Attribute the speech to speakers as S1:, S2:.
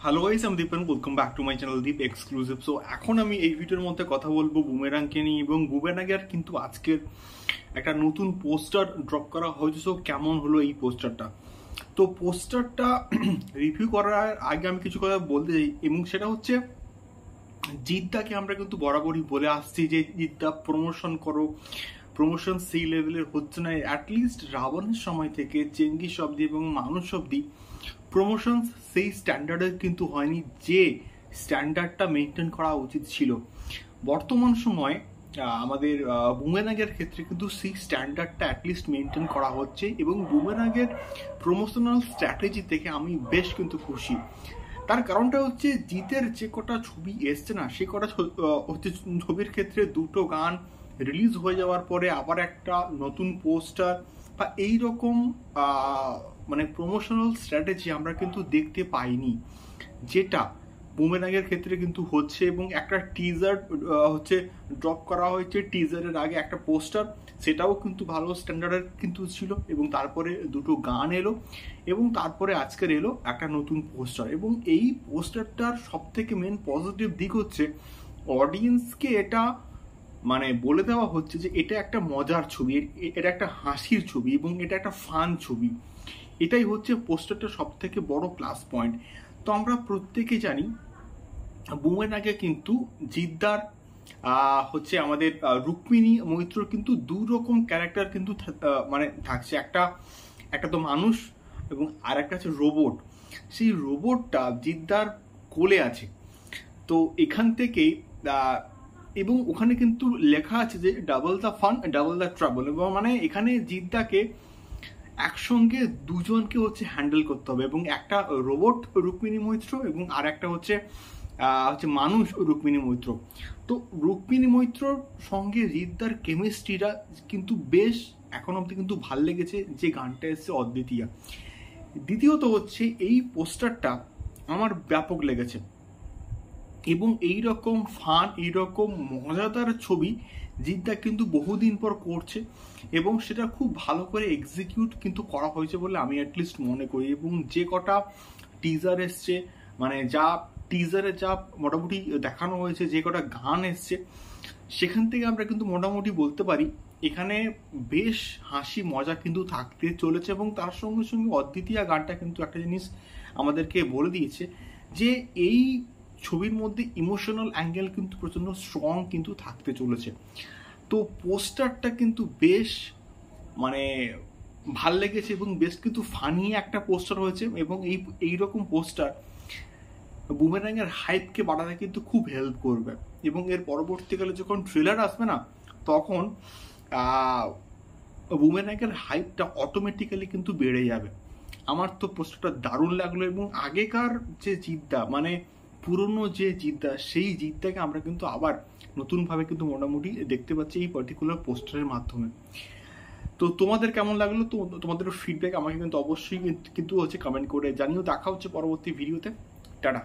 S1: Hello guys, আমি Dipan. Welcome back to my channel Deep exclusive. So এখন আমি এই ভিডিওর মধ্যে কথা বলবো বুমেরাংকে নিয়ে, এবং বুমেরাংয়ের কিন্তু আজকের একটা নতুন পোস্টার ড্রপ করা হয়েছে। সো কেমন হলো এই পোস্টারটা? তো পোস্টারটা রিভিউ করার আগে আমি কিছু কথা বলতে চাই, এবং সেটা হচ্ছে জিদ্দাকে আমরা কিন্তু বরাবরই বলে আসছি যে জিদ্দা প্রমোশন করো, প্রমোশন সেই লেভেলের হচ্ছে না। অ্যাটলিস্ট রাবণের সময় থেকে চেঙ্গিস অব্দি এবং মানুষ অব্দি প্রমোশন সেই স্ট্যান্ডার্ডের কিন্তু হয়নি, যে স্ট্যান্ডার্ডটা মেনটেন করা উচিত ছিল। বর্তমান সময় আমাদের বুমেরাংয়ের ক্ষেত্রে কিন্তু সেই স্ট্যান্ডার্ডটা অ্যাটলিস্ট মেনটেন করা হচ্ছে, এবং বুমেরাংয়ের প্রমোশনাল স্ট্র্যাটেজি থেকে আমি বেশ কিন্তু খুশি। তার কারণটা হচ্ছে জিতের যে কটা ছবি এসছে না, সে কটা হচ্ছে ছবির ক্ষেত্রে দুটো গান রিলিজ হয়ে যাওয়ার পরে আবার একটা নতুন পোস্টার বা এইরকম মানে প্রমোশনাল স্ট্র্যাটেজি আমরা কিন্তু দেখতে পাইনি, যেটা বুমেরাংয়ের ক্ষেত্রে কিন্তু হচ্ছে। এবং একটা টিজার হচ্ছে ড্রপ করা হয়েছে, টিজারের আগে একটা পোস্টার, সেটাও কিন্তু ভালো স্ট্যান্ডার্ডের কিন্তু ছিল। এবং তারপরে দুটো গান এলো, এবং তারপরে আজকের এলো একটা নতুন পোস্টার। এবং এই পোস্টারটার সব থেকে মেন পজিটিভ দিক হচ্ছে অডিয়েন্সকে এটা মানে বলে দেওয়া হচ্ছে যে এটা একটা মজার ছবি, এটা একটা হাসির ছবি, এবং এটা একটা ফান ছবি। এটাই হচ্ছে পোস্টারটা সব থেকে বড় প্লাস পয়েন্ট। তো আমরা প্রত্যেকে জানি বুমেরাংয়ে কিন্তু জিদ্দার হচ্ছে আমাদের রুক্মিণী মৈত্র কিন্তু দু রকম ক্যারেক্টার কিন্তু মানে থাকছে। একটা তো মানুষ, এবং আর একটা হচ্ছে রোবট। সেই রোবটটা জিদ্দার কোলে আছে। তো এখান থেকেই এবং ওখানে কিন্তু লেখা আছে যে double the fun double the trouble, এবং মানে এখানে জিদ্দাকে একসঙ্গে দুজনকে হচ্ছে হ্যান্ডেল করতে হবে, এবং একটা রোবট রুক্মিণী মৈত্র এবং আর একটা হচ্ছে মানুষ রুক্মিণী মৈত্র। তো রুক্মিণী মৈত্রর সঙ্গে জিদ্দার কেমিস্ট্রিটা কিন্তু বেশ এখন অব্দি কিন্তু ভাল লেগেছে, যে গানটা এসছে অদ্বিতীয়া। দ্বিতীয়ত হচ্ছে এই পোস্টারটা আমার ব্যাপক লেগেছে, এবং এইরকম ফান, এইরকম মজাদার ছবি জিদ্দা কিন্তু বহুদিন পর করছে, এবং সেটা খুব ভালো করে এক্সিকিউট কিন্তু করা হয়েছে বলে আমি অ্যাটলিস্ট মনে করি। এবং যে কটা টিজার এসছে, মানে যা টিজারে যা মোটামুটি দেখানো হয়েছে, যে কটা গান এসছে, সেখান থেকে আমরা কিন্তু মোটামুটি বলতে পারি এখানে বেশ হাসি মজা কিন্তু থাকতে চলেছে। এবং তার সঙ্গে সঙ্গে অদ্বিতীয়া গানটা কিন্তু একটা জিনিস আমাদেরকে বলে দিয়েছে যে এই ছবির মধ্যে ইমোশনাল অ্যাঙ্গেল কিন্তু প্রচন্ড স্ট্রং কিন্তু থাকতে চলেছে। তো পোস্টারটা কিন্তু বেশ মানে ভাল লেগেছে, এবং বেশ কিন্তু ফানি একটা পোস্টার হয়েছে। এবং এইরকম পোস্টার বুমেরাংয়ের হাইপকে বাড়াতে কিন্তু খুব হেল্প করবে। এবং এর পরবর্তীকালে যখন ট্রেলার আসবে না, তখন বুমেরাংয়ের হাইপটা অটোমেটিক্যালি কিন্তু বেড়ে যাবে। আমার তো পোস্টারটা দারুণ লাগলো, এবং আগেকার যে জিদ্দা, মানে পুরনো যে জিদ্দা, সেই জিদ্দাকে আমরা কিন্তু আবার নতুনভাবে কিন্তু মোটামুটি দেখতে পাচ্ছি এই পার্টিকুলার পোস্টারের মাধ্যমে। তো তোমাদের কেমন লাগলো? তো তোমাদের ফিডব্যাক আমাকে কিন্তু অবশ্যই কিন্তু হচ্ছে কমেন্ট করে জানিও। দেখা হচ্ছে পরবর্তী ভিডিওতে। টাটা।